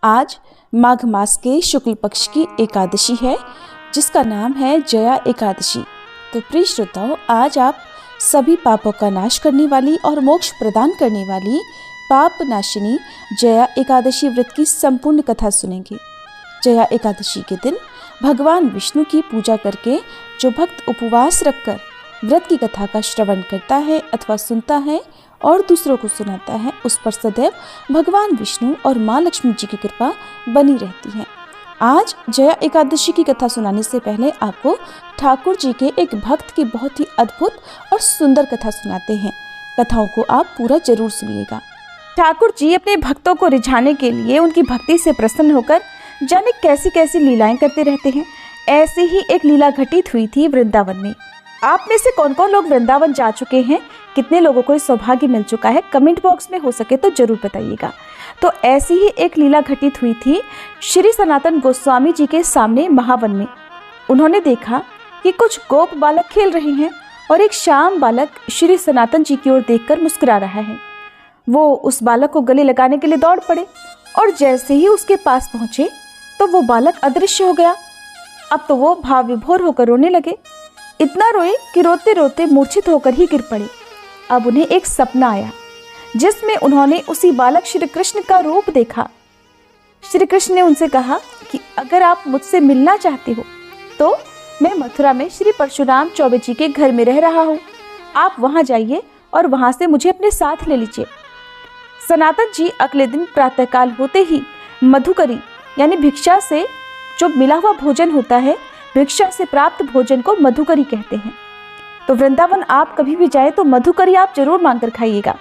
आज माघ मास के शुक्ल पक्ष की एकादशी है, जिसका नाम है जया एकादशी। तो प्रिय श्रोताओं, आज आप सभी पापों का नाश करने वाली और मोक्ष प्रदान करने वाली पाप नाशिनी जया एकादशी व्रत की संपूर्ण कथा सुनेंगे। जया एकादशी के दिन भगवान विष्णु की पूजा करके जो भक्त उपवास रखकर व्रत की कथा का श्रवण करता है अथवा सुनता है और दूसरों को सुनाता है, उस पर सदैव भगवान विष्णु और माँ लक्ष्मी जी की कृपा बनी रहती है। आज जया एकादशी की कथा सुनाने से पहले आपको ठाकुर जी के एक भक्त की बहुत ही अद्भुत और सुंदर कथा सुनाते हैं। कथाओं को आप पूरा जरूर सुनिएगा। ठाकुर जी अपने भक्तों को रिझाने के लिए उनकी भक्ति से प्रसन्न होकर जाने कैसी कैसी लीलाएं करते रहते हैं। ऐसी ही एक लीला घटित हुई थी वृंदावन में। आप में से कौन कौन लोग वृंदावन जा चुके हैं, कितने लोगों को सौभाग्य मिल चुका है, कमेंट बॉक्स में हो सके तो जरूर बताइएगा। तो ऐसी ही एक लीला घटित हुई थी श्री सनातन गोस्वामी जी के सामने महावन में। उन्होंने देखा कि कुछ गोप बालक खेल रहे हैं और एक श्याम बालक श्री सनातन जी की ओर देखकर मुस्कुरा रहा है। वो उस बालक को गले लगाने के लिए दौड़ पड़े और जैसे ही उसके पास पहुंचे तो वो बालक अदृश्य हो गया। अब तो वो भाव विभोर होकर रोने लगे। इतना रोए कि रोते रोते मूर्छित होकर ही गिर पड़े। अब उन्हें एक सपना आया जिसमें उन्होंने उसी बालक श्री कृष्ण का रूप देखा। श्री कृष्ण ने उनसे कहा कि अगर आप मुझसे मिलना चाहते हो तो मैं मथुरा में श्री परशुराम चौबे जी के घर में रह रहा हूँ, आप वहाँ जाइए और वहाँ से मुझे अपने साथ ले लीजिए। सनातन जी अगले दिन प्रातःकाल होते ही मधुकरी यानी भिक्षा से जो मिला हुआ भोजन होता है, भिक्षा से प्राप्त भोजन को मधुकरी कहते हैं। तो वृंदावन आप कभी भी जाए तो मधुकरी आप जरूर मांगकर खाइएगा।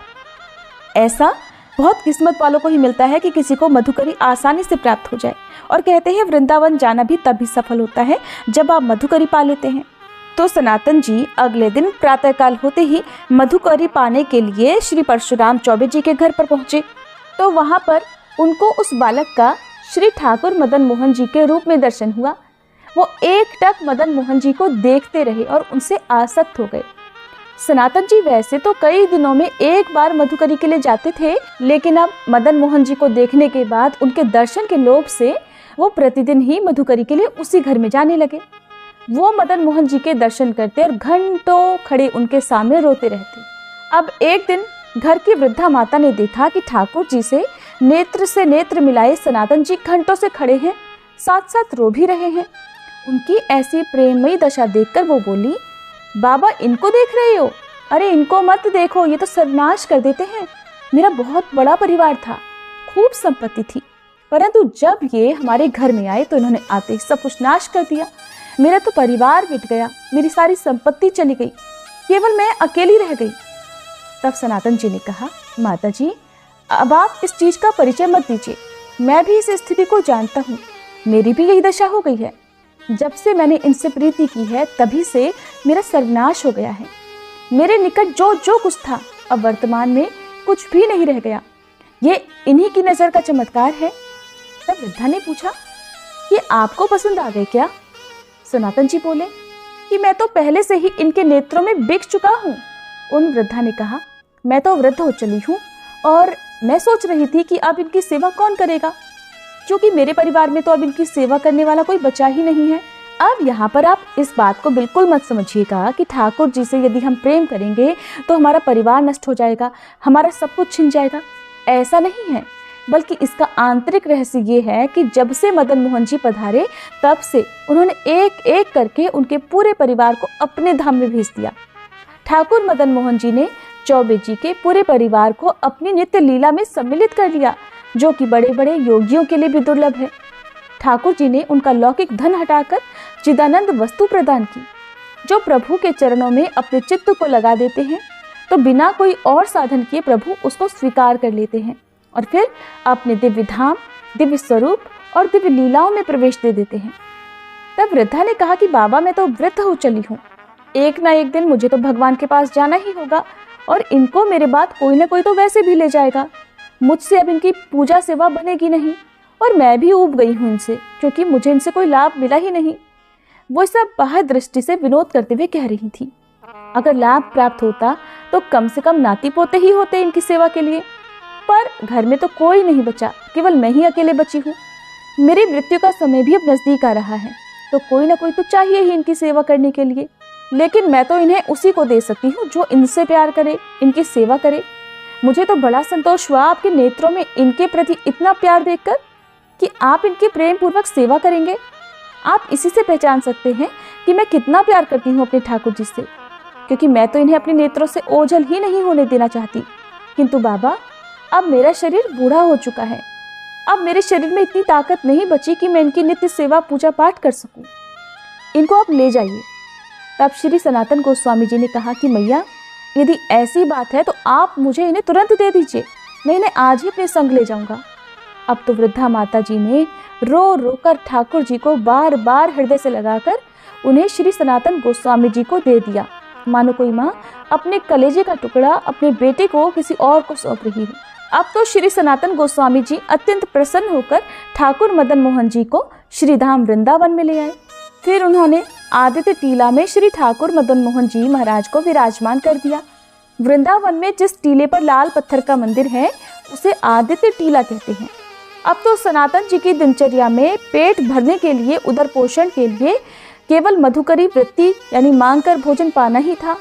ऐसा बहुत किस्मत वालों को ही मिलता है कि किसी को मधुकरी आसानी से प्राप्त हो जाए। और कहते हैं वृंदावन जाना भी तभी सफल होता है जब आप मधुकरी पा लेते हैं। तो सनातन जी अगले दिन प्रातःकाल होते ही मधुकरी पाने के लिए श्री परशुराम चौबे जी के घर पर पहुंचे। तो वहां पर उनको उस बालक का श्री ठाकुर मदन मोहन जी के रूप में दर्शन हुआ। वो एकटक मदन मोहन जी को देखते रहे और उनसे आसक्त हो गए। सनातन जी वैसे तो कई दिनों में एक बार मधुकरी के लिए जाते थे, लेकिन अब मदन मोहन जी को देखने के बाद उनके दर्शन के लोभ से वो प्रतिदिन ही मधुकरी के लिए उसी घर में जाने लगे। वो मदन मोहन जी के दर्शन करते और घंटों खड़े उनके सामने रोते रहते। अब एक दिन घर की वृद्धा माता ने देखा कि ठाकुर जी से नेत्र मिलाए सनातन जी घंटों से खड़े हैं, साथ साथ रो भी रहे हैं। उनकी ऐसी प्रेममयी दशा देखकर वो बोली, बाबा इनको देख रहे हो? अरे इनको मत देखो, ये तो सर्वनाश कर देते हैं। मेरा बहुत बड़ा परिवार था, खूब संपत्ति थी, परंतु जब ये हमारे घर में आए तो इन्होंने आते ही सब कुछ नाश कर दिया। मेरा तो परिवार मिट गया, मेरी सारी संपत्ति चली गई, केवल मैं अकेली रह गई। तब सनातन जी ने कहा, माता जी अब आप इस चीज का परिचय मत दीजिए, मैं भी इस स्थिति को जानता हूँ, मेरी भी यही दशा हो गई है। जब से मैंने इनसे प्रीति की है तभी से मेरा सर्वनाश हो गया है। मेरे निकट जो जो कुछ था अब वर्तमान में कुछ भी नहीं रह गया। ये इन्हीं की नजर का चमत्कार है। तब वृद्धा ने पूछा, ये आपको पसंद आ गए क्या? सनातन जी बोले कि मैं तो पहले से ही इनके नेत्रों में बिक चुका हूँ। उन वृद्धा ने कहा, मैं तो वृद्ध हो चली हूँ और मैं सोच रही थी कि अब इनकी सेवा कौन करेगा, क्योंकि मेरे परिवार में तो अब इनकी सेवा करने वाला कोई बचा ही नहीं है। अब यहाँ पर आप इस बात को बिल्कुल मत समझिएगा कि ठाकुर जी से यदि हम प्रेम करेंगे तो हमारा परिवार नष्ट हो जाएगा, हमारा सब कुछ छिन जाएगा। ऐसा नहीं है, बल्कि इसका आंतरिक रहस्य ये है कि जब से मदन मोहन जी पधारे तब से उन्होंने एक एक करके उनके पूरे परिवार को अपने धाम में भेज दिया। ठाकुर मदन मोहन जी ने चौबे जी के पूरे परिवार को अपनी नित्य लीला में सम्मिलित कर लिया, जो कि बड़े बड़े योगियों के लिए भी दुर्लभ है। ठाकुर जी ने उनका लौकिक धन हटाकर चिदानंद वस्तु प्रदान की। जो प्रभु के चरणों में अपने चित्त को लगा देते हैं तो बिना कोई और साधन किए प्रभु उसको स्वीकार कर लेते हैं और फिर अपने दिव्य धाम, दिव्य स्वरूप और दिव्य लीलाओं में प्रवेश दे देते हैं। तब वृद्धा ने कहा कि बाबा मैं तो वृद्ध हो चली हूँ, एक ना एक दिन मुझे तो भगवान के पास जाना ही होगा और इनको मेरे बाद कोई ना कोई तो वैसे भी ले जाएगा। मुझसे अब इनकी पूजा सेवा बनेगी नहीं और मैं भी ऊब गई हूँ इनसे, क्योंकि मुझे इनसे कोई लाभ मिला ही नहीं। वो सब बाह्य दृष्टि से विनोद करते हुए कह रही थी। अगर लाभ प्राप्त होता तो कम से कम नाती पोते ही होते इनकी सेवा के लिए, पर घर में तो कोई नहीं बचा, केवल मैं ही अकेले बची हूँ। मेरी मृत्यु का समय भी अब नजदीक आ रहा है, तो कोई ना कोई तो चाहिए ही इनकी सेवा करने के लिए। लेकिन मैं तो इन्हें उसी को दे सकती हूँ जो इनसे प्यार करे, इनकी सेवा करे। मुझे तो बड़ा संतोष हुआ आपके नेत्रों में इनके प्रति इतना प्यार देखकर कि आप इनकी प्रेम पूर्वक सेवा करेंगे। आप इसी से पहचान सकते हैं कि मैं कितना प्यार करती हूँ अपने ठाकुर जी से, क्योंकि मैं तो इन्हें अपने नेत्रों से ओझल ही नहीं होने देना चाहती। किंतु बाबा, अब मेरा शरीर बूढ़ा हो चुका है, अब मेरे शरीर में इतनी ताकत नहीं बची कि मैं इनकी नित्य सेवा पूजा पाठ कर सकूं। इनको आप ले जाइए। तब श्री सनातन गोस्वामी जी ने कहा कि मैया, यदि ऐसी बात है तो आप मुझे इन्हें तुरंत दे दीजिए, मैं इन्हें आज ही अपने संग ले जाऊंगा। अब तो वृद्धा माता जी ने रो रो कर ठाकुर जी को बार बार हृदय से लगाकर उन्हें श्री सनातन गोस्वामी जी को दे दिया, मानो कोई माँ अपने कलेजे का टुकड़ा अपने बेटे को किसी और को सौंप रही है। अब तो श्री सनातन गोस्वामी जी अत्यंत प्रसन्न होकर ठाकुर मदन मोहन जी को श्रीधाम वृंदावन में ले आए। फिर उन्होंने आदित्य टीला में श्री ठाकुर मदन मोहन जी महाराज को विराजमान कर दिया। वृंदावन में जिस टीले पर लाल पत्थर का मंदिर है उसे आदित्य टीला कहते हैं। अब तो सनातन जी की दिनचर्या में पेट भरने के लिए, उदर पोषण के लिए केवल मधुकरी वृत्ति यानी मांग कर भोजन पाना ही था।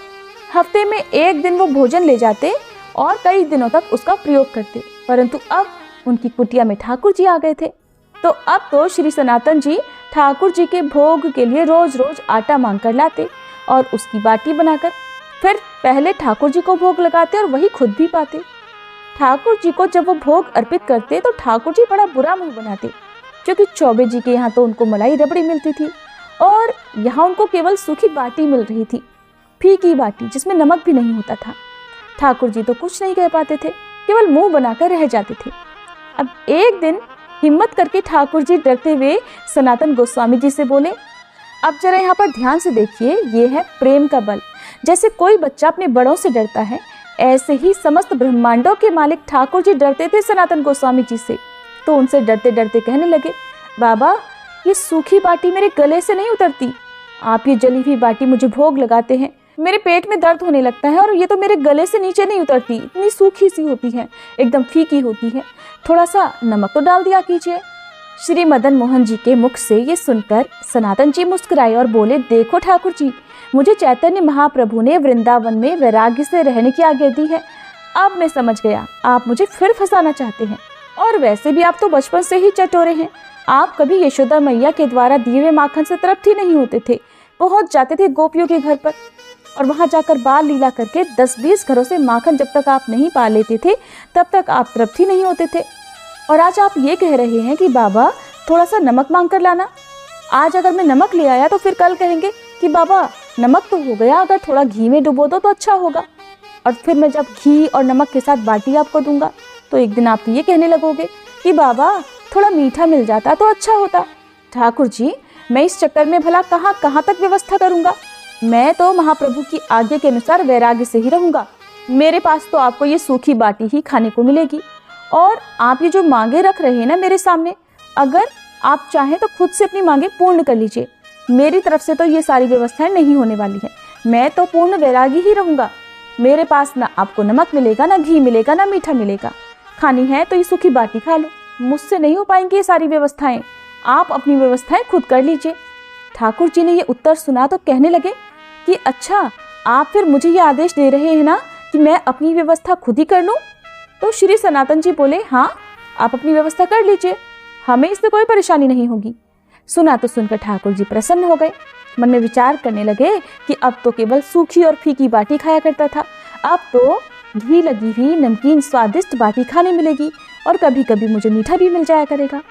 हफ्ते में एक दिन वो भोजन ले जाते और कई दिनों तक उसका प्रयोग करते, परंतु अब उनकी कुटिया में ठाकुर जी आ गए थे। तो अब तो श्री सनातन जी ठाकुर जी के भोग के लिए रोज रोज आटा मांग कर लाते और उसकी बाटी बनाकर फिर पहले ठाकुर जी को भोग लगाते और वही खुद भी पाते। ठाकुर जी को जब वो भोग अर्पित करते तो ठाकुर जी बड़ा बुरा मुंह बनाते, क्योंकि चौबे जी के यहाँ तो उनको मलाई रबड़ी मिलती थी और यहाँ उनको केवल सूखी बाटी मिल रही थी, फीकी बाटी जिसमें नमक भी नहीं होता था। ठाकुर जी तो कुछ नहीं कह पाते थे, केवल मुंह बनाकर रह जाते थे। अब एक दिन हिम्मत करके ठाकुर जी डरते हुए सनातन गोस्वामी जी से बोले, अब जरा यहाँ पर ध्यान से देखिए, ये है प्रेम का बल। जैसे कोई बच्चा अपने बड़ों से डरता है, ऐसे ही समस्त ब्रह्मांडों के मालिक ठाकुर जी डरते थे सनातन गोस्वामी जी से। तो उनसे डरते डरते कहने लगे, बाबा, ये सूखी बाटी मेरे गले से नहीं उतरती, आप ये जली हुई बाटी मुझे भोग लगाते हैं, मेरे पेट में दर्द होने लगता है और ये तो मेरे गले से नीचे नहीं उतरती, इतनी सूखी सी होती है, एकदम फीकी होती है, थोड़ा सा नमक तो डाल दिया कीजिए। श्री मदन मोहन जी के मुख से ये सुनकर सनातन जी मुस्कुराए और बोले, देखो ठाकुर जी, मुझे चैतन्य महाप्रभु ने वृंदावन में वैराग्य से रहने की आज्ञा दी है। अब मैं समझ गया, आप मुझे फिर फंसाना चाहते हैं। और वैसे भी आप तो बचपन से ही चटोरे हैं, आप कभी यशोदा मैया के द्वारा दिए हुए माखन से तृप्त ही नहीं होते थे। पहुंच जाते थे गोपियों के घर पर और वहां जाकर बाल लीला करके 10-20 घरों से माखन जब तक आप नहीं पा लेते थे तब तक आप तृप्त ही नहीं होते थे। और आज आप ये कह रहे हैं कि बाबा थोड़ा सा नमक मांग कर लाना। आज अगर मैं नमक ले आया तो फिर कल कहेंगे कि बाबा नमक तो हो गया, अगर थोड़ा घी में डुबो दो तो अच्छा होगा। और फिर मैं जब घी और नमक के साथ बाटी आपको दूंगा तो एक दिन आप ये कहने लगोगे कि बाबा थोड़ा मीठा मिल जाता तो अच्छा होता। ठाकुर जी, मैं इस चक्कर में भला कहाँ तक व्यवस्था करूंगा। मैं तो महाप्रभु की आज्ञा के अनुसार वैराग्य से ही रहूंगा। मेरे पास तो आपको ये सूखी बाटी ही खाने को मिलेगी। और आप ये जो मांगे रख रहे हैं ना मेरे सामने, अगर आप चाहें तो खुद से अपनी मांगे पूर्ण कर लीजिए। मेरी तरफ से तो ये सारी व्यवस्थाएं नहीं होने वाली है। मैं तो पूर्ण वैरागी ही रहूंगा। मेरे पास ना आपको नमक मिलेगा, ना घी मिलेगा, ना मीठा मिलेगा। खानी है तो ये सूखी बाटी खा लो। मुझसे नहीं हो पाएंगी ये सारी व्यवस्थाएं, आप अपनी व्यवस्थाएं खुद कर लीजिए। ठाकुर जी ने ये उत्तर सुना तो कहने लगे कि अच्छा, आप फिर मुझे ये आदेश दे रहे हैं ना कि मैं अपनी व्यवस्था खुद ही कर लूं। तो श्री सनातन जी बोले, हाँ, आप अपनी व्यवस्था कर लीजिए, हमें इससे कोई परेशानी नहीं होगी। सुना तो सुनकर ठाकुर जी प्रसन्न हो गए। मन में विचार करने लगे कि अब तो केवल सूखी और फीकी बाटी खाया करता था, अब तो घी लगी हुई नमकीन स्वादिष्ट बाटी खाने मिलेगी और कभी कभी मुझे मीठा भी मिल जाया करेगा।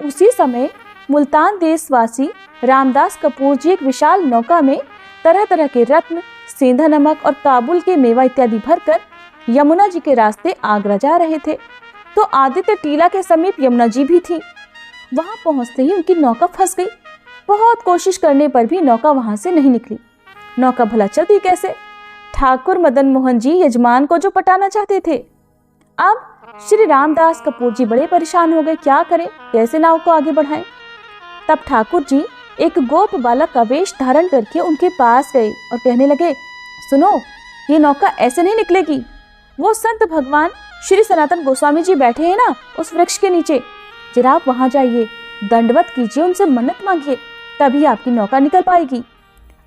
उसी समय मुल्तान देशवासी रामदास कपूर जी एक विशाल नौका में तरह तरह के रत्न, सेंधा नमक और काबुल के मेवा इत्यादि भरकर यमुना जी के रास्ते आगरा जा रहे थे। तो आदित्य टीला के समीप यमुना जी भी थी। वहां पहुंचते ही उनकी नौका फंस गई। बहुत कोशिश करने पर भी नौका वहां से नहीं निकली। नौका भला चलती कैसे? ठाकुर मदन मोहन जी यजमान को जो पटाना चाहते थे। अब श्री रामदास कपूर जी बड़े परेशान हो गए, क्या करें, कैसे नाव को आगे बढ़ाएं। तब ठाकुर जी एक गोप बालक का वेश धारण करके उनके पास गए और कहने लगे, सुनो, ये नौका ऐसे नहीं निकलेगी। वो संत भगवान श्री सनातन गोस्वामी जी बैठे हैं ना उस वृक्ष के नीचे, जरा आप वहां जाइए, दंडवत कीजिए, उनसे मन्नत मांगिए, तभी आपकी नौका निकल पाएगी।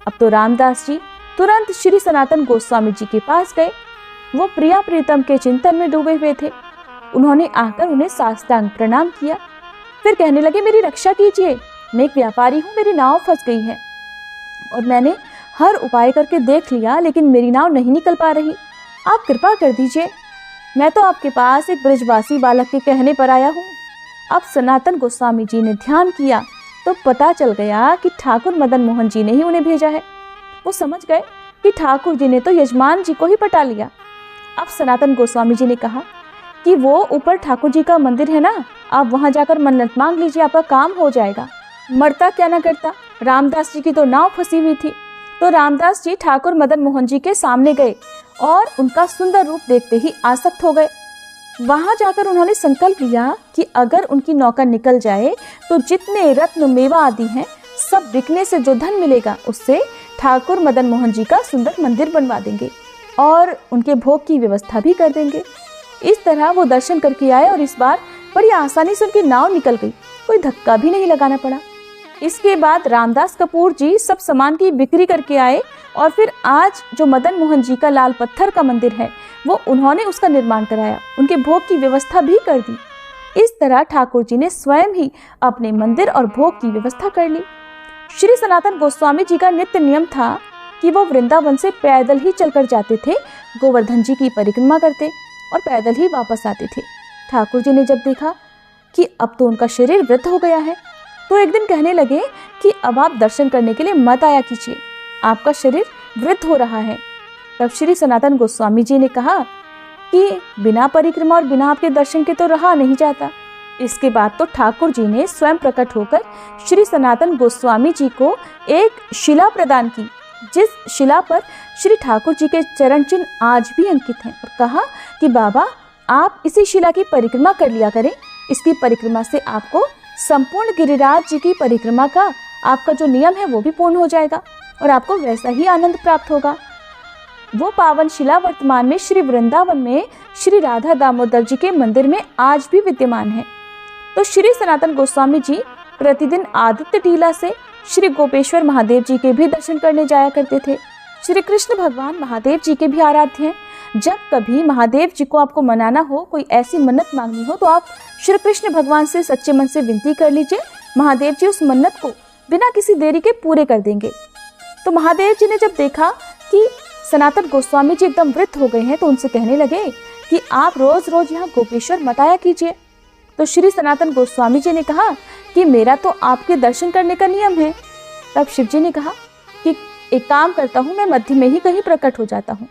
अब तो रामदास जी तुरंत श्री सनातन गोस्वामी जी के पास गए। वो प्रिया प्रीतम के चिंतन में डूबे हुए थे। उन्होंने आकर उन्हें साष्टांग प्रणाम किया, फिर कहने लगे, मेरी रक्षा कीजिए, मैं एक व्यापारी हूँ, मेरी नाव फंस गई है और मैंने हर उपाय करके देख लिया, लेकिन मेरी नाव नहीं निकल पा रही, आप कृपा कर दीजिए। मैं तो आपके पास एक ब्रजवासी बालक के कहने पर आया हूँ। अब सनातन गोस्वामी जी ने ध्यान किया तो पता चल गया कि ठाकुर मदन मोहन जी ने ही उन्हें भेजा है। वो समझ गए कि ठाकुर जी ने तो यजमान जी को ही पटा लिया। अब सनातन गोस्वामी जी ने कहा कि वो ऊपर ठाकुर जी का मंदिर है ना, आप वहां जाकर मन्नत मांग लीजिए, आपका काम हो जाएगा। मरता क्या ना करता, रामदास जी की तो नाव फंसी हुई थी। तो रामदास जी ठाकुर मदन मोहन जी के सामने गए और उनका सुंदर रूप देखते ही आसक्त हो गए। वहां जाकर उन्होंने संकल्प लिया कि अगर उनकी नौका निकल जाए तो जितने रत्न मेवा आदि हैं सब बिकने से जो धन मिलेगा उससे ठाकुर मदन मोहन जी का सुंदर मंदिर बनवा देंगे और उनके भोग की व्यवस्था भी कर देंगे। इस तरह वो दर्शन करके आए और इस बार बड़ी आसानी से उनकी नाव निकल गई, कोई धक्का भी नहीं लगाना पड़ा। इसके बाद रामदास कपूर जी सब सामान की बिक्री करके आए और फिर आज जो मदन मोहन जी का लाल पत्थर का मंदिर है वो उन्होंने उसका निर्माण कराया, उनके भोग की व्यवस्था भी कर दी। इस तरह ठाकुर जी ने स्वयं ही अपने मंदिर और भोग की व्यवस्था कर ली। श्री सनातन गोस्वामी जी का नित्य नियम था कि वो वृंदावन से पैदल ही चलकर जाते थे, गोवर्धन जी की परिक्रमा करते और पैदल ही वापस आते थे। ठाकुर जी ने जब देखा कि अब तो उनका शरीर वृद्ध हो गया है तो एक दिन कहने लगे कि अब आप दर्शन करने के लिए मत आया कीजिए, आपका शरीर वृद्ध हो रहा है। तब श्री सनातन गोस्वामी जी ने कहा कि बिना परिक्रमा और बिना आपके दर्शन के तो रहा नहीं जाता। इसके बाद तो ठाकुर जी ने स्वयं प्रकट होकर श्री सनातन गोस्वामी जी को एक शिला प्रदान की, जिस शिला पर श्री ठाकुर जी के चरण चिन्ह आज भी अंकित हैं, और कहा कि बाबा आप इसी शिला की परिक्रमा कर लिया करें, इसकी परिक्रमा से आपको संपूर्ण गिरिराज जी की परिक्रमा का आपका जो नियम है वो भी पूर्ण हो जाएगा और आपको वैसा ही आनंद प्राप्त होगा। वो पावन शिला वर्तमान में श्री वृंदावन में श्री राधा दामोदर जी के मंदिर में आज भी विद्यमान है। तो श्री सनातन गोस्वामी जी प्रतिदिन आदित्य टीला से श्री गोपेश्वर महादेव जी के भी दर्शन करने जाया करते थे। श्री कृष्ण भगवान महादेव जी के भी आराध्य हैं। जब कभी महादेव जी को आपको मनाना हो, कोई ऐसी मन्नत मांगनी हो, तो आप श्री कृष्ण भगवान से सच्चे मन से विनती कर लीजिए, महादेव जी उस मन्नत को बिना किसी देरी के पूरे कर देंगे। तो महादेव जी ने जब देखा कि सनातन गोस्वामी जी एकदम वृद्ध हो गए हैं तो उनसे कहने लगे कि आप रोज रोज यहाँ गोपेश्वर मत आया कीजिए। तो श्री सनातन गोस्वामी जी ने कहा कि मेरा तो आपके दर्शन करने का नियम है। तब शिव जी ने कहा कि एक काम करता हूँ, मैं मध्य में ही कहीं प्रकट हो जाता हूँ।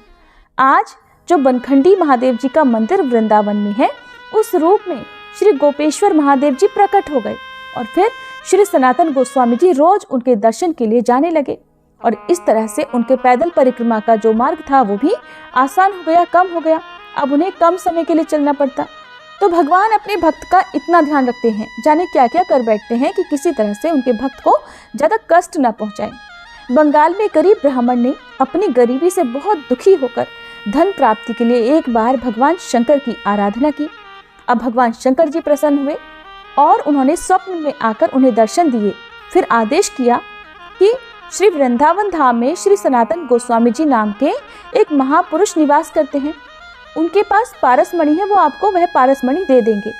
आज जो बनखंडी महादेव जी का मंदिर वृंदावन में है उस रूप में श्री गोपेश्वर महादेव जी प्रकट हो गए और फिर श्री सनातन गोस्वामी जी रोज उनके दर्शन के लिए जाने लगे और इस तरह से उनके पैदल परिक्रमा का जो मार्ग था वो भी आसान हो गया, कम हो गया। अब उन्हें कम समय के लिए चलना पड़ता। तो भगवान अपने भक्त का इतना ध्यान रखते हैं, जाने क्या क्या कर बैठते हैं कि किसी तरह से उनके भक्त को ज्यादा कष्ट न पहुंचाएं। बंगाल में गरीब ब्राह्मण ने अपनी गरीबी से बहुत दुखी होकर धन प्राप्ति के लिए एक बार भगवान शंकर की आराधना की। अब भगवान शंकर जी प्रसन्न हुए और उन्होंने स्वप्न में आकर उन्हें दर्शन दिए। फिर आदेश किया कि श्री वृंदावन धाम में श्री सनातन गोस्वामी जी नाम के एक महापुरुष निवास करते हैं, उनके पास पारसमणि है, वो आपको वह पारसमणि दे देंगे।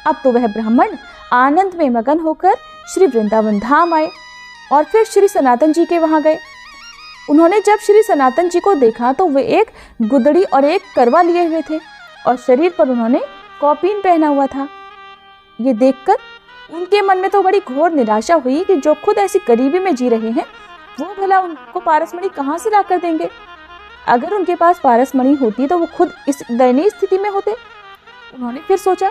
अब तो वह ब्राह्मण आनंद में मगन होकर श्री वृंदावन धाम आए और फिर श्री सनातन जी के वहां गए। उन्होंने जब श्री सनातन जी को देखा तो वे एक गुदड़ी और एक करवा लिए हुए थे और शरीर पर उन्होंने कौपीन पहना हुआ था। ये देखकर उनके मन में तो बड़ी घोर निराशा हुई कि जो खुद ऐसी गरीबी में जी रहे हैं वो भला उनको पारसमणि कहाँ से ला कर देंगे। अगर उनके पास पारसमणि होती तो वो खुद इस दयनीय स्थिति में होते। उन्होंने फिर सोचा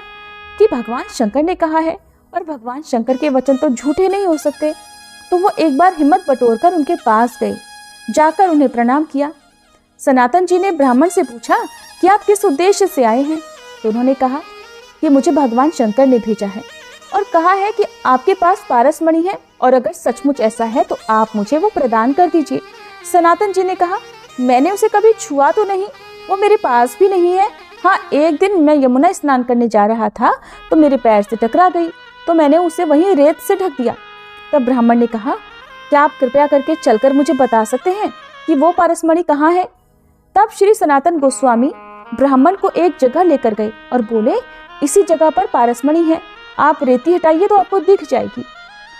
कि भगवान शंकर ने कहा है और भगवान शंकर के वचन तो झूठे नहीं हो सकते। तो वो एक बार हिम्मत बटोरकर उनके पास गए, जाकर उन्हें प्रणाम किया। सनातन जी ने ब्राह्मण से पूछा कि आप किस उद्देश्य से आए हैं। तो उन्होंने कहा कि मुझे भगवान शंकर ने भेजा है और कहा है कि आपके पास पारसमणि है और अगर सचमुच ऐसा है तो आप मुझे वो प्रदान कर दीजिए। सनातन जी ने कहा मैंने उसे कभी छुआ तो नहीं, वो मेरे पास भी नहीं है, हाँ, एक दिन मैं यमुना स्नान करने जा रहा था तो मेरे पैर से टकरा गई, तो मैंने उसे वहीं रेत से ढक दिया। तब ब्राह्मण ने कहा, क्या आप कृपया करके चलकर मुझे बता सकते हैं कि वो पारसमणि कहाँ है? तब श्री सनातन गोस्वामी ब्राह्मण को एक जगह लेकर गए और बोले, इसी जगह पर पारसमणि है, आप रेती हटाइए तो आपको दिख जाएगी।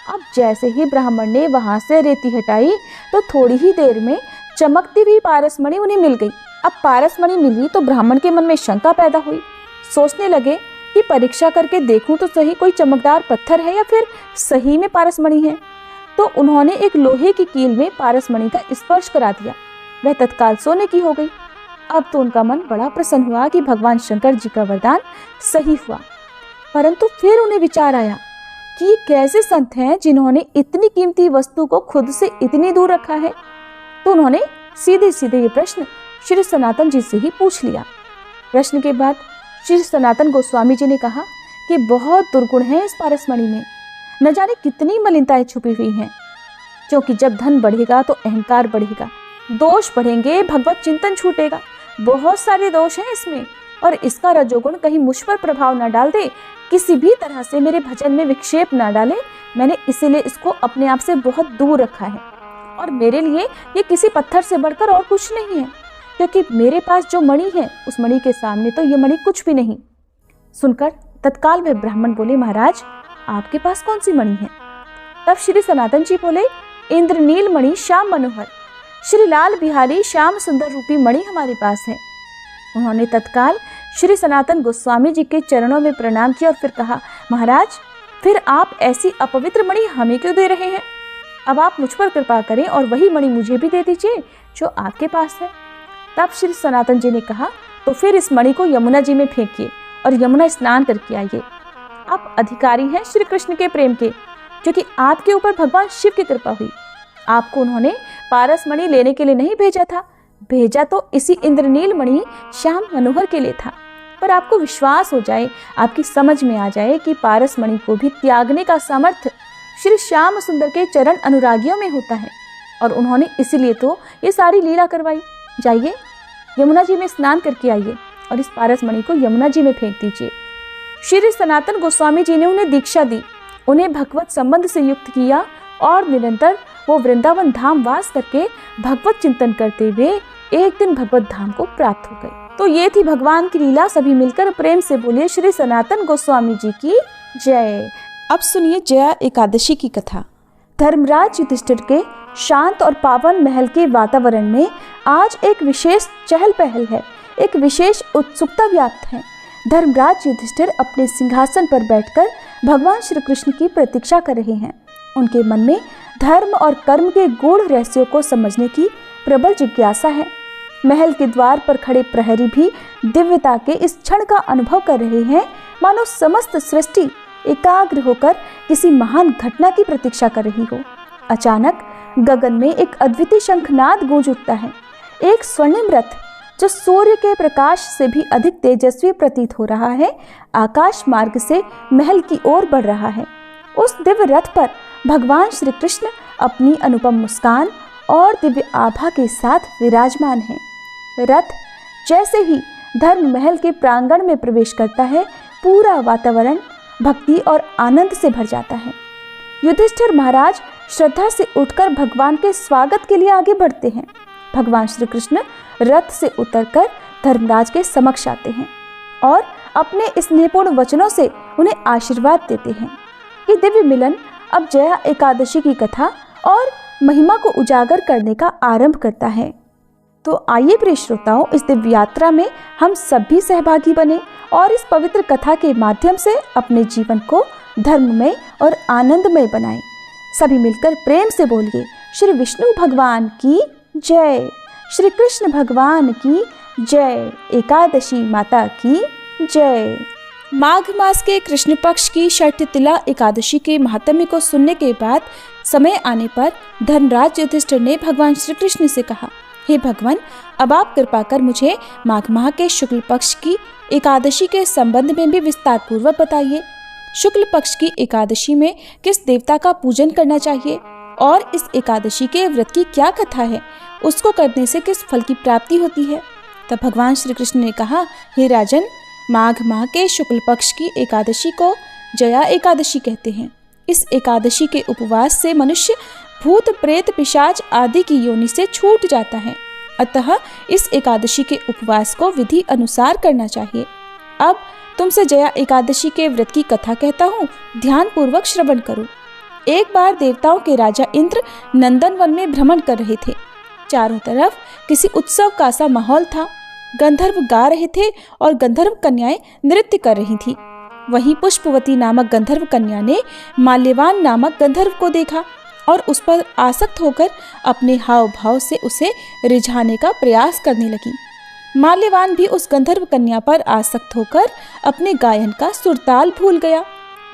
अब जैसे ही ब्राह्मण ने वहां से रेती हटाई तो थोड़ी ही देर में चमकती हुई पारसमणि उन्हें मिल गई। अब पारसमणि मिली तो ब्राह्मण के मन में शंका पैदा हुई। सोचने लगे कि परीक्षा करके देखूं तो सही कोई चमकदार पत्थर है या फिर सही में पारसमणि है। तो उन्होंने एक लोहे की कील में पारसमणि का स्पर्श करा दिया। वह तत्काल सोने की हो गई। अब तो उनका मन बड़ा प्रसन्न हुआ कि भगवान शंकर जी का वरदान सही हुआ। परंतु फिर उन्हें विचार आया कि ये कैसे संत हैं जिन्होंने इतनी कीमती वस्तु को खुद से इतनी दूर रखा है। तो उन्होंने सीधे सीधे ये प्रश्न श्री सनातन जी से ही पूछ लिया। प्रश्न के बाद श्री सनातन गोस्वामी जी ने कहा कि बहुत दुर्गुण है इस पारसमणि में, न जाने कितनी मलिनताएं छुपी हुई हैं। क्योंकि जब धन बढ़ेगा तो अहंकार बढ़ेगा, दोष बढ़ेंगे, भगवत चिंतन छूटेगा। बहुत सारे दोष हैं इसमें, और इसका रजोगुण कहीं मुझ पर प्रभाव न डाल दे, किसी भी तरह से मेरे भजन में विक्षेप न डाले। मैंने इसीलिए इसको अपने आप से बहुत दूर रखा है, और मेरे लिए ये किसी पत्थर से बढ़कर और कुछ नहीं है, क्योंकि मेरे पास जो मणि है उस मणि के सामने तो ये मणि कुछ भी नहीं। सुनकर तत्काल वह ब्राह्मण बोले, महाराज आपके पास कौन सी मणि है? तब श्री सनातन जी बोले, इंद्रनील मणि श्याम मनोहर, श्री लाल बिहारी श्याम सुंदर रूपी मणि हमारे पास है। उन्होंने तत्काल श्री सनातन गोस्वामी जी के चरणों में प्रणाम किया और फिर कहा, महाराज फिर आप ऐसी अपवित्र मणि हमें क्यों दे रहे हैं? अब आप मुझ पर कृपा करें और वही मणि मुझे भी दे दीजिए जो आपके पास है। तब श्री सनातन जी ने कहा, तो फिर इस मणि को यमुना जी में फेंकिए और यमुना स्नान करके आइए। आप अधिकारी हैं श्री कृष्ण के प्रेम के, क्योंकि आपके ऊपर भगवान शिव की कृपा हुई। आपको उन्होंने पारसमणि लेने के लिए नहीं भेजा था, भेजा तो इसी इंद्रनील मणि श्याम मनोहर के लिए था। पर आपको विश्वास हो जाए, आपकी समझ में आ जाए कि पारसमणि को भी त्यागने का सामर्थ्य श्री श्याम सुंदर के चरण अनुरागियों में होता है, और उन्होंने इसीलिए तो ये सारी लीला करवाई। जाइए यमुना जी में स्नान करके आइए और इस पारसमणि को यमुना जी में फेंक दीजिए। श्री सनातन गोस्वामी जी ने उन्हें दीक्षा दी, उन्हें भगवत संबंध से युक्त किया, और निरंतर वो वृंदावन धाम वास करके भगवत चिंतन करते हुए एक दिन भगवत धाम को प्राप्त हो गए। तो ये थी भगवान की लीला। सभी मिलकर प्रेम से बोलिए श्री सनातन गोस्वामी जी की जय। अब सुनिए जया एकादशी की कथा। धर्मराज युधिष्ठिर के शांत और पावन महल के वातावरण में आज एक विशेष चहल पहल है, एक विशेष उत्सुकता व्याप्त है। धर्मराज युधिष्ठिर अपने सिंहासन पर बैठकर भगवान श्री कृष्ण की प्रतीक्षा कर रहे हैं। उनके मन में धर्म और कर्म के गूढ़ रहस्यों को समझने की प्रबल जिज्ञासा है। महल के द्वार पर खड़े प्रहरी भी दिव्यता के इस क्षण का अनुभव कर रहे हैं, मानो समस्त सृष्टि एकाग्र होकर किसी महान घटना की प्रतीक्षा कर रही हो। अचानक गगन में एक अद्वितीय शंखनाद गूंज उठता है। एक स्वर्णिम रथ जो सूर्य के प्रकाश से भी अधिक तेजस्वी प्रतीत हो रहा है, आकाश मार्ग से महल की ओर बढ़ रहा है। उस दिव्य रथ पर भगवान श्री कृष्ण अपनी अनुपम मुस्कान और दिव्य आभा के साथ विराजमान हैं। रथ जैसे ही धर्म महल के प्रांगण में प्रवेश करता है, पूरा वातावरण भक्ति और आनंद से भर जाता है। युधिष्ठिर महाराज श्रद्धा से उठकर भगवान के स्वागत के लिए आगे बढ़ते हैं। भगवान श्री कृष्ण रथ से उतरकर धर्मराज के समक्ष आते हैं और अपने स्नेहपूर्ण वचनों से उन्हें आशीर्वाद देते हैं। ये दिव्य मिलन अब जया एकादशी की कथा और महिमा को उजागर करने का आरंभ करता है। तो आइए प्रिय श्रोताओं, इस दिव्य यात्रा में हम सभी सहभागी बने और इस पवित्र कथा के माध्यम से अपने जीवन को धर्ममय और आनंदमय बनाएं। सभी मिलकर प्रेम से बोलिए श्री विष्णु भगवान की जय, श्री कृष्ण भगवान की जय, एकादशी माता की जय। माघ मास के कृष्ण पक्ष की षष्ठतिला एकादशी के महात्म्य को सुनने के बाद समय आने पर धर्मराज युधिष्ठिर ने भगवान श्री कृष्ण से कहा, हे भगवान, अब आप कृपा कर मुझे माघ माह के शुक्ल पक्ष की एकादशी के संबंध में भी विस्तार पूर्वक बताइए। शुक्ल पक्ष की एकादशी में किस देवता का पूजन करना चाहिए और इस एकादशी के व्रत की क्या कथा है, उसको करने से किस फल की प्राप्ति होती है तब भगवान श्री कृष्ण ने कहा, हे राजन, माघ माह के शुक्ल पक्ष की एकादशी को जया एकादशी कहते हैं। इस एकादशी के उपवास से मनुष्य भूत प्रेत पिशाच आदि की योनि से छूट जाता है। अतः इस एकादशी के उपवास को विधि अनुसार करना चाहिए। अब तुमसे जया एकादशी के व्रत की कथा कहता हूँ, ध्यान पूर्वक श्रवण करो। एक बार देवताओं के राजा इंद्र नंदन वन में भ्रमण कर रहे थे। चारों तरफ किसी उत्सव का सा माहौल था। गंधर्व गा रहे थे और गंधर्व कन्याएं नृत्य कर रही थी। वहीं पुष्पवती नामक गंधर्व कन्या ने माल्यवान नामक गंधर्व को देखा और उस पर आसक्त होकर अपने हाव भाव से उसे रिझाने का प्रयास करने लगी। माल्यवान भी उस गंधर्व कन्या पर आसक्त होकर अपने गायन का सुरताल भूल गया,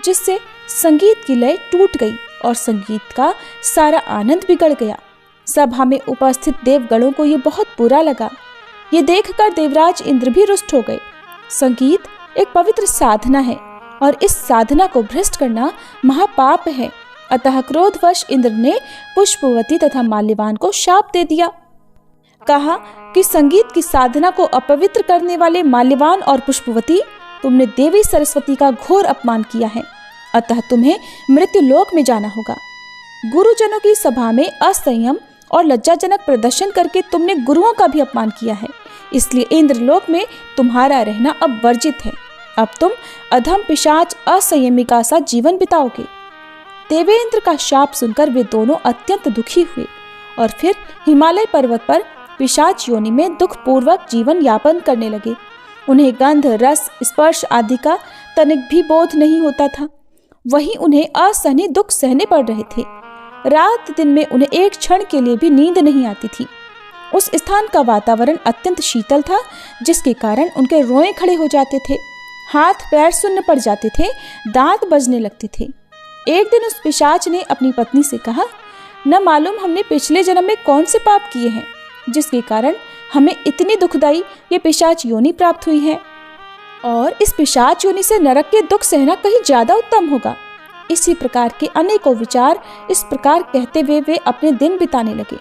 जिससे संगीत की लय टूट गई और संगीत का सारा आनंद बिगड़ गया। सभा में उपस्थित देवगणों को ये बहुत बुरा लगा। ये देखकर देवराज इंद्र भी रुष्ट हो गए। संगीत एक पवित्र साधना है और इस साधना को भ्रष्ट करना महापाप है। अतः क्रोधवश इंद्र ने पुष्पवती तथा माल्यवान को शाप दे दिया। कहा कि संगीत की साधना को अपवित्र करने वाले माल्यवान और पुष्पवती, तुमने देवी सरस्वती का घोर अपमान किया है। अतः तुम्हें मृत्यु लोक में जाना होगा। गुरुजनों की सभा में असंयम और लज्जाजनक प्रदर्शन करके तुमने गुरुओं का भी अपमान किया है। इसलिए इंद्रलोक में तुम्हारा रहना अब वर्जित है। अब तुम अधम पिशाच असंयमिका सा जीवन बिताओगे। देवेंद्र का शाप सुनकर वे दोनों अत्यंत दुखी हुए और फिर हिमालय पर्वत पर पिशाच योनि में दुख पूर्वक जीवन यापन करने लगे। उन्हें गंध, रस, स्पर्श आदि का तनिक भी बोध नहीं होता था। वहीं उन्हें असहनीय दुख सहने पड़ रहे थे। रात दिन में उन्हें एक क्षण के लिए भी नींद नहीं आती थी। उस स्थान का वातावरण अत्यंत शीतल था, जिसके कारण उनके रोए खड़े हो जाते थे, हाथ पैर सुन्न पड़ जाते थे, दांत बजने लगते थे। एक दिन उस पिशाच ने अपनी पत्नी से कहा, न मालूम हमने पिछले जन्म में कौन से पाप किए हैं, जिसके कारण हमें इतनी दुखदाई ये पिशाच योनि प्राप्त हुई है, और इस पिशाच योनि से नरक के दुख सहना कहीं ज्यादा उत्तम होगा। इसी प्रकार के अनेकों विचार इस प्रकार कहते हुए वे अपने दिन बिताने लगे।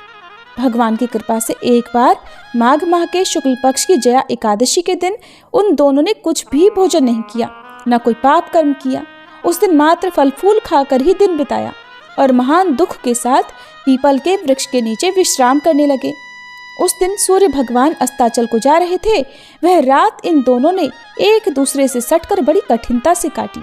भगवान की कृपा से एक बार माघ माह के शुक्ल पक्ष की जया एकादशी के दिन उन दोनों ने कुछ भी भोजन नहीं किया, न कोई पाप कर्म किया। उस दिन मात्र फल फूल खाकर ही दिन बिताया और महान दुख के साथ पीपल के वृक्ष के नीचे विश्राम करने लगे। उस दिन सूर्य भगवान अस्ताचल को जा रहे थे। वह रात इन दोनों ने एक दूसरे से सटकर बड़ी कठिनता से काटी।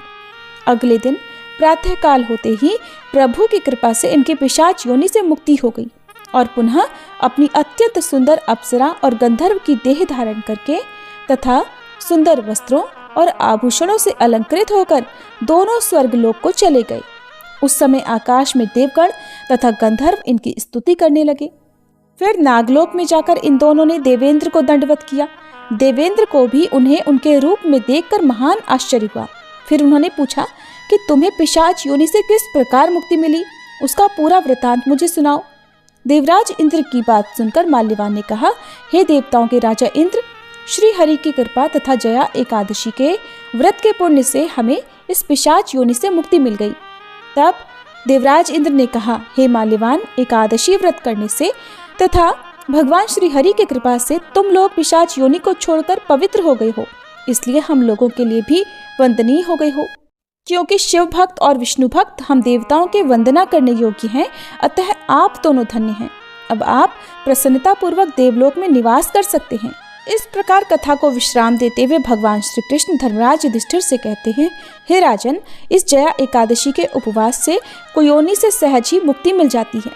अगले दिन प्रातःकाल होते ही प्रभु की कृपा से इनके पिशाच योनि से मुक्ति हो गई और पुनः अपनी अत्यंत सुंदर अप्सरा और गंधर्व की देह धारण करके तथा सुंदर वस्त्रों और आभूषणों से अलंकृत होकर दोनों स्वर्गलोक को चले गए। उस समय आकाश में देवगण तथा गंधर्व इनकी स्तुति करने लगे। फिर नागलोक में जाकर इन दोनों ने देवेंद्र को दंडवत किया। देवेंद्र को भी उन्हें उनके रूप में देखकर महान आश्चर्य हुआ। फिर उन्होंने पूछा कि तुम्हें पिशाच योनि से किस प्रकार मुक्ति मिली, उसका पूरा वृतांत मुझे सुनाओ। देवराज इंद्र की बात सुनकर माल्यवान ने कहा, हे देवताओं के राजा इंद्र, श्री हरि की कृपा तथा जया एकादशी के व्रत के पुण्य से हमें इस पिशाच योनि से मुक्ति मिल गई। तब देवराज इंद्र ने कहा, हे माल्यवान, एकादशी व्रत करने से तथा भगवान श्री हरि की कृपा से तुम लोग पिशाच योनि को छोड़कर पवित्र हो गए हो, इसलिए हम लोगों के लिए भी वंदनीय हो गए हो। क्योंकि शिव भक्त और विष्णु भक्त हम देवताओं के वंदना करने योग्य हैं, अतः आप दोनों धन्य हैं। अब आप प्रसन्नता पूर्वक देवलोक में निवास कर सकते हैं। इस प्रकार कथा को विश्राम देते हुए भगवान श्री कृष्ण धर्मराज युधिष्ठिर से कहते हैं, हे राजन, इस जया एकादशी के उपवास से कुयोनि से सहज ही मुक्ति मिल जाती है।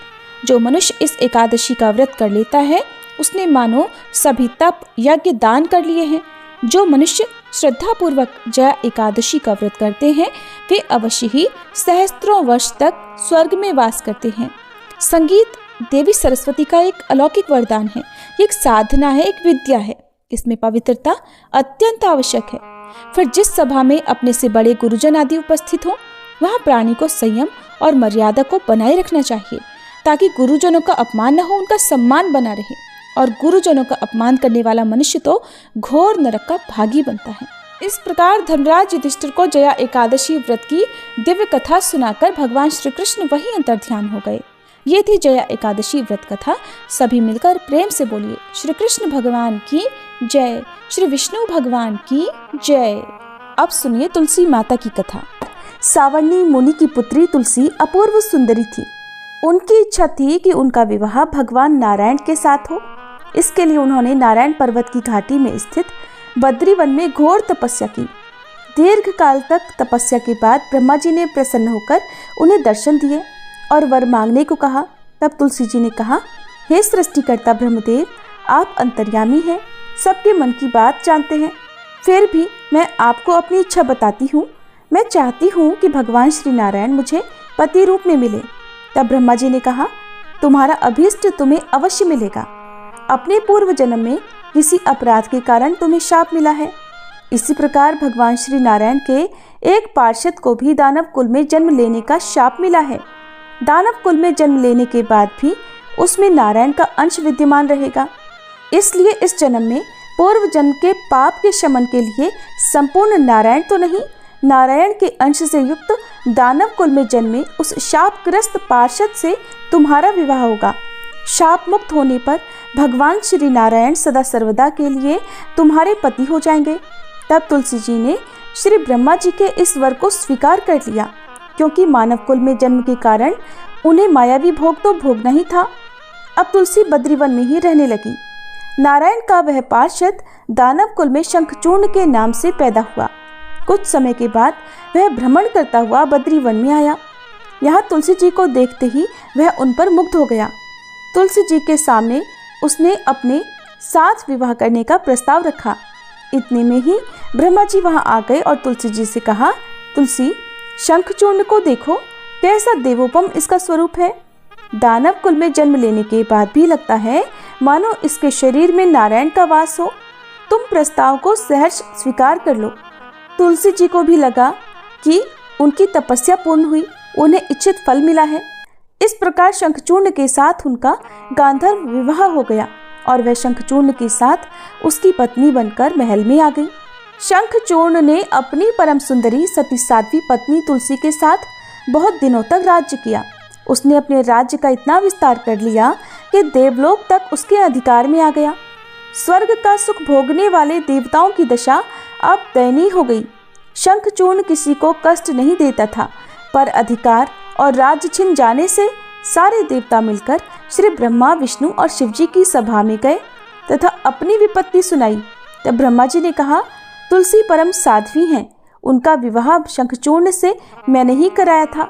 जो मनुष्य इस एकादशी का व्रत कर लेता है, उसने मानो सभी तप यज्ञ दान कर लिए हैं। जो मनुष्य श्रद्धा पूर्वक जया एकादशी का व्रत करते हैं, वे अवश्य ही सहस्त्रों वर्ष तक स्वर्ग में वास करते हैं। संगीत देवी सरस्वती का एक अलौकिक वरदान है। ये एक साधना है, एक विद्या है। इसमें पवित्रता अत्यंत आवश्यक है। फिर जिस सभा में अपने से बड़े गुरुजन आदि उपस्थित हो, वहाँ प्राणी को संयम और मर्यादा को बनाए रखना चाहिए, ताकि गुरुजनों का अपमान न हो, उनका सम्मान बना रहे। और गुरुजनों का अपमान करने वाला मनुष्य तो घोर नरक का भागी बनता है। इस प्रकार धर्मराज युधिष्ठिर को जया एकादशी व्रत की दिव्य कथा सुनाकर भगवान श्री कृष्ण वहीं अंतर्ध्यान हो गए। ये थी जया एकादशी व्रत कथा। सभी मिलकर प्रेम से बोलिए श्री कृष्ण भगवान की जय, श्री विष्णु भगवान की जय। अब सुनिए तुलसी माता की कथा। सावर्णी मुनि की पुत्री तुलसी अपूर्व सुंदरी थी। उनकी इच्छा थी कि उनका विवाह भगवान नारायण के साथ हो। इसके लिए उन्होंने नारायण पर्वत की घाटी में स्थित बद्री वन में घोर तपस्या की। दीर्घ काल तक तपस्या के बाद ब्रह्मा जी ने प्रसन्न होकर उन्हें दर्शन दिए और वर मांगने को कहा। तब तुलसी जी ने कहा, हे सृष्टिकर्ता ब्रह्मदेव, आप अंतर्यामी हैं, सबके मन की बात जानते हैं। फिर भी मैं आपको अपनी इच्छा बताती हूँ। मैं चाहती हूँ कि भगवान श्री नारायण मुझे पति रूप में मिले। तब ब्रह्मा जी ने कहा, तुम्हारा अभीष्ट तुम्हें अवश्य मिलेगा। अपने पूर्व जन्म में किसी अपराध के कारण तुम्हें शाप मिला है। इसी प्रकार भगवान श्री नारायण के एक पार्षद को भी दानव कुल में जन्म लेने का शाप मिला है। दानव कुल में जन्म लेने के बाद भी उसमें नारायण का अंश विद्यमान रहेगा। इसलिए इस जन्म में पूर्व जन्म के पाप के शमन के लिए संपूर्ण नारायण तो नहीं, नारायण के अंश से युक्त दानव कुल में जन्मे उस शापग्रस्त पार्षद से तुम्हारा विवाह होगा। शाप मुक्त होने पर भगवान श्री नारायण सदा सर्वदा के लिए तुम्हारे पति हो जाएंगे। तब तुलसी जी ने श्री ब्रह्मा जी के इस वर को स्वीकार कर लिया, क्योंकि मानव कुल में जन्म के कारण उन्हें मायावी भोग तो भोगना ही था। अब तुलसी बद्रीवन में ही रहने लगी। नारायण का वह पार्षद दानव कुल में शंखचूर्ण के नाम से पैदा हुआ। कुछ समय के बाद वह भ्रमण करता हुआ बद्रीवन में आया। यहाँ तुलसी जी को देखते ही वह उन पर मुग्ध हो गया। तुलसी जी के सामने उसने अपने साथ विवाह करने का प्रस्ताव रखा। इतने में ही ब्रह्मा जी वहाँ आ गए और तुलसी जी से कहा, तुलसी, शंखचूर्ण को देखो, कैसा देवोपम इसका स्वरूप है। दानव कुल में जन्म लेने के बाद भी लगता है मानो इसके शरीर में नारायण का वास हो। तुम प्रस्ताव को सहर्ष स्वीकार कर लो। तुलसी जी को भी लगा कि उनकी तपस्या पूर्ण हुई, उन्हें इच्छित फल मिला है। इस प्रकार शंखचूर्ण के साथ उनका गांधर्व विवाह हो गया और वह शंखचूर्ण के साथ उसकी पत्नी बनकर महल में आ गई। शंखचूर्ण ने अपनी परम सुंदरी सती साध्वी पत्नी तुलसी के साथ बहुत दिनों तक राज्य किया। उसने अपने राज्य का इतना विस्तार कर लिया कि देवलोक तक उसके अधिकार में आ गया। स्वर्ग का सुख भोगने वाले देवताओं की दशा अब दयनीय हो गई। शंखचूर्ण किसी को कष्ट नहीं देता था, पर अधिकार और राज्य छिन जाने से सारे देवता मिलकर श्री ब्रह्मा, विष्णु और शिवजी की सभा में गए तथा अपनी विपत्ति सुनाई। तब ब्रह्मा जी ने कहा, तुलसी परम साध्वी हैं, उनका विवाह शंखचूर्ण से मैंने ही कराया था।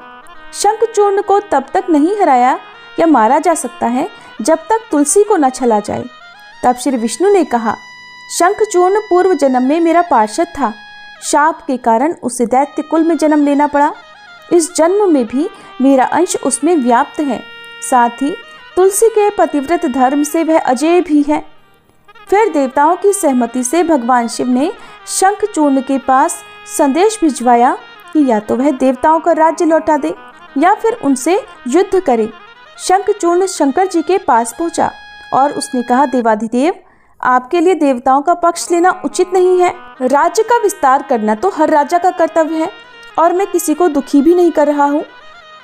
शंखचूर्ण को तब तक नहीं हराया या मारा जा सकता है जब तक तुलसी को न छला जाए। तब श्री विष्णु ने कहा, शंखचूर्ण पूर्व जन्म में मेरा पार्षद था। शाप के कारण उसे दैत्य कुल में जन्म लेना पड़ा। इस जन्म में भी मेरा अंश उसमें व्याप्त है। साथ ही तुलसी के पतिव्रत धर्म से वह अजेय भी है। फिर देवताओं की सहमति से भगवान शिव ने शंखचूर्ण के पास संदेश भिजवाया कि या तो वह देवताओं का राज्य लौटा दे या फिर उनसे युद्ध करे। शंखचूर्ण शंकर जी के पास पहुंचा और उसने कहा, देवाधिदेव, आपके लिए देवताओं का पक्ष लेना उचित नहीं है। राज्य का विस्तार करना तो हर राजा का कर्तव्य है और मैं किसी को दुखी भी नहीं कर रहा हूँ।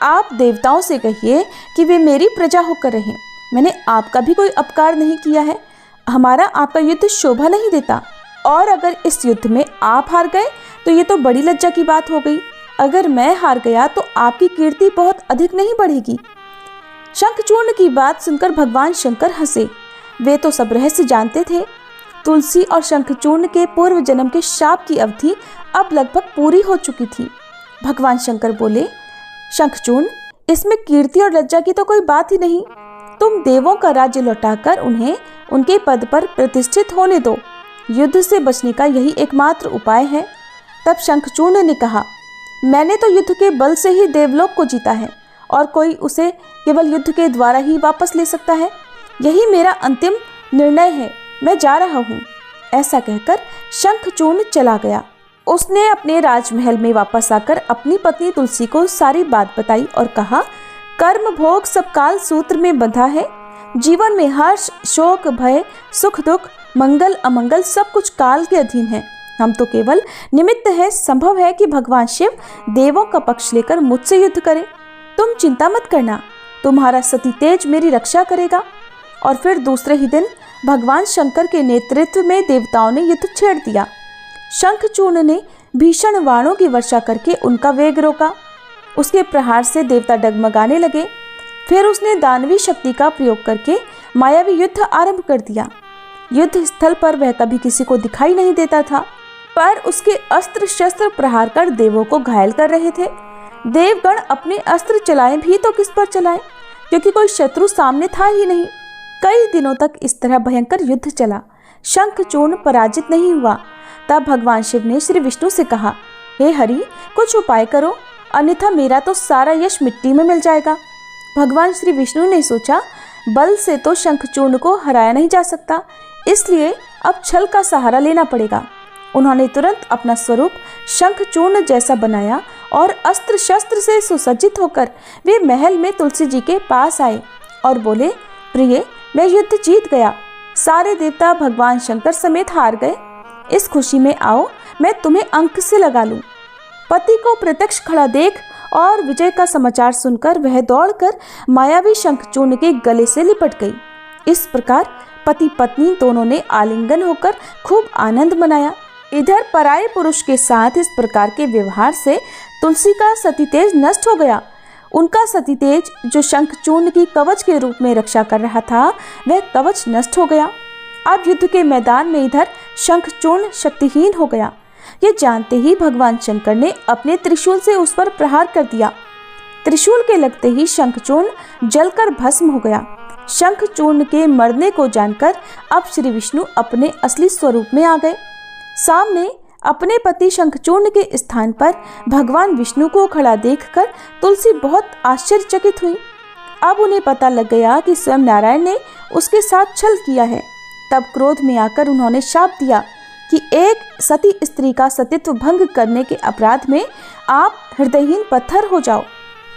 आप देवताओं से कहिए कि वे मेरी प्रजा होकर रहें। मैंने आपका भी कोई अपकार नहीं किया है। हमारा आपका युद्ध शोभा नहीं देता, और अगर इस युद्ध में आप हार गए तो ये तो बड़ी लज्जा की बात हो गई। अगर मैं हार गया तो आपकी कीर्ति बहुत अधिक नहीं बढ़ेगी। शंखचूर्ण की बात सुनकर भगवान शंकर हंसे। वे तो सब रहस्य जानते थे। तुलसी और शंखचूर्ण के पूर्व जन्म के शाप की अवधि अब लगभग पूरी हो चुकी थी। भगवान शंकर बोले, शंखचूर्ण, इसमें कीर्ति और लज्जा की तो कोई बात ही नहीं। तुम देवों का राज्य लौटाकर उन्हें उनके पद पर प्रतिष्ठित होने दो। युद्ध से बचने का यही एकमात्र उपाय है। तब शंखचूर्ण ने कहा, मैंने तो युद्ध के बल से ही देवलोक को जीता है और कोई उसे केवल युद्ध के द्वारा ही वापस ले सकता है। यही मेरा अंतिम निर्णय है। मैं जा रहा हूँ। ऐसा कहकर शंखचूर्ण चला गया। उसने अपने राजमहल में वापस आकर अपनी पत्नी तुलसी को सारी बात बताई और कहा, कर्म भोग सब काल सूत्र में बंधा है। जीवन में हर्ष, शोक, भय, सुख, दुख, मंगल, अमंगल सब कुछ काल के अधीन है। हम तो केवल निमित्त है। संभव है कि भगवान शिव देवों का पक्ष लेकर मुझसे युद्ध करे। तुम चिंता मत करना, तुम्हारा सती तेज मेरी रक्षा करेगा। और फिर दूसरे ही दिन भगवान शंकर के नेतृत्व में देवताओं ने युद्ध छेड़ दिया। शंखचूर्ण ने भीषण बाणों की वर्षा करके उनका वेग रोका। उसके प्रहार से देवता डगमगाने लगे। फिर उसने दानवी शक्ति का प्रयोग करके मायावी युद्ध आरंभ कर दिया। युद्ध स्थल पर वह कभी किसी को दिखाई नहीं देता था, पर उसके अस्त्र शस्त्र प्रहार कर देवों को घायल कर रहे थे। देवगण अपने अस्त्र चलाएं भी तो किस पर चलाएं, क्योंकि कोई शत्रु सामने था ही नहीं। कई दिनों तक इस तरह भयंकर युद्ध चला। शंखचूर्ण पराजित नहीं हुआ। तब भगवान शिव ने श्री विष्णु से कहा, हे हरि, कुछ उपाय करो, अन्यथा मेरा तो सारा यश मिट्टी में मिल जाएगा। भगवान श्री विष्णु ने सोचा, बल से तो शंखचूर्ण को हराया नहीं जा सकता, इसलिए अब छल का सहारा लेना पड़ेगा। उन्होंने तुरंत अपना स्वरूप शंखचूर्ण जैसा बनाया और अस्त्र शस्त्र से सुसज्जित होकर वे महल में तुलसी जी के पास आए और बोले, प्रिय, मैं युद्ध जीत गया। सारे देवता भगवान शंकर समेत हार गए। इस खुशी में आओ, मैं तुम्हें अंक से लगा लूं। पति को प्रत्यक्ष खड़ा देख और विजय का समाचार सुनकर वह दौड़कर मायावी शंखचूर्ण के गले से लिपट गई। इस प्रकार पति पत्नी दोनों ने आलिंगन होकर खूब आनंद मनाया। इधर पराये पुरुष के साथ इस प्रकार के व्यवहार से तुलसी का सती तेज नष्ट हो गया। उनका सती तेज जो शंखचूर्ण की कवच के रूप में रक्षा कर रहा था, वह कवच नष्ट हो गया। अब युद्ध के मैदान में इधर शंखचूर्ण शक्तिहीन हो गया। ये जानते ही भगवान शंकर ने अपने त्रिशूल से उस पर प्रहार कर दिया। त्रिशूल के लगते ही शंखचूर्ण जलकर भस्म हो गया। शंखचूर्ण के मरने को जानकर अब श्री विष्णु अपने असली स्वरूप में आ गए। सामने अपने पति शंखचूर्ण के स्थान पर भगवान विष्णु को खड़ा देखकर तुलसी बहुत आश्चर्यचकित हुई। अब उन्हें पता लग गया कि स्वयं नारायण ने उसके साथ छल किया है। तब क्रोध में आकर उन्होंने शाप दिया कि एक सती स्त्री का सतीत्व भंग करने के अपराध में आप हृदयहीन पत्थर हो जाओ।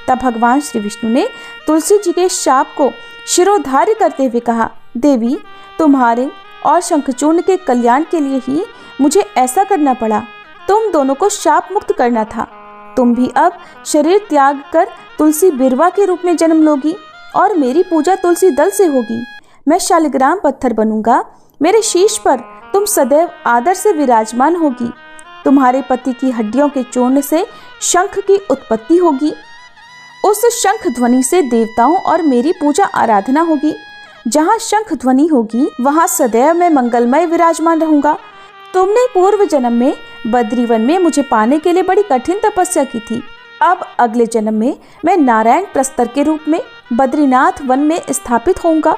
तब भगवान श्री विष्णु ने तुलसी जी के शाप को शिरोधार्य करते हुए कहा, देवी, तुम्हारे और शंखचूर्ण के कल्याण के लिए ही मुझे ऐसा करना पड़ा। तुम दोनों को शाप मुक्त करना था। तुम भी अब शरीर त्याग कर तुलसी बिरवा के रूप में जन्म लोगी और मेरी पूजा तुलसी दल से होगी। मैं शालिग्राम पत्थर बनूंगा। मेरे शीश पर तुम सदैव आदर से विराजमान होगी। तुम्हारे पति की हड्डियों के चूर्ण से शंख की उत्पत्ति होगी। उस शंख ध्वनि से देवताओं और मेरी पूजा आराधना होगी। जहाँ शंख ध्वनि होगी वहाँ सदैव मैं मंगलमय विराजमान रहूंगा। तुमने पूर्व जन्म में बद्रीवन में मुझे पाने के लिए बड़ी कठिन तपस्या की थी। अब अगले जन्म में मैं नारायण प्रस्तर के रूप में बद्रीनाथ वन में स्थापित होऊंगा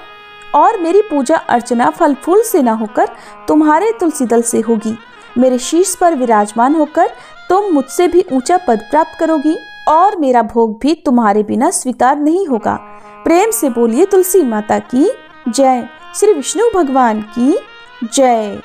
और मेरी पूजा अर्चना फल फूल से न होकर तुम्हारे तुलसी दल से होगी। मेरे शीश पर विराजमान होकर तुम मुझसे भी ऊंचा पद प्राप्त करोगी और मेरा भोग भी तुम्हारे बिना स्वीकार नहीं होगा। प्रेम से बोलिए तुलसी माता की जय। श्री विष्णु भगवान की जय।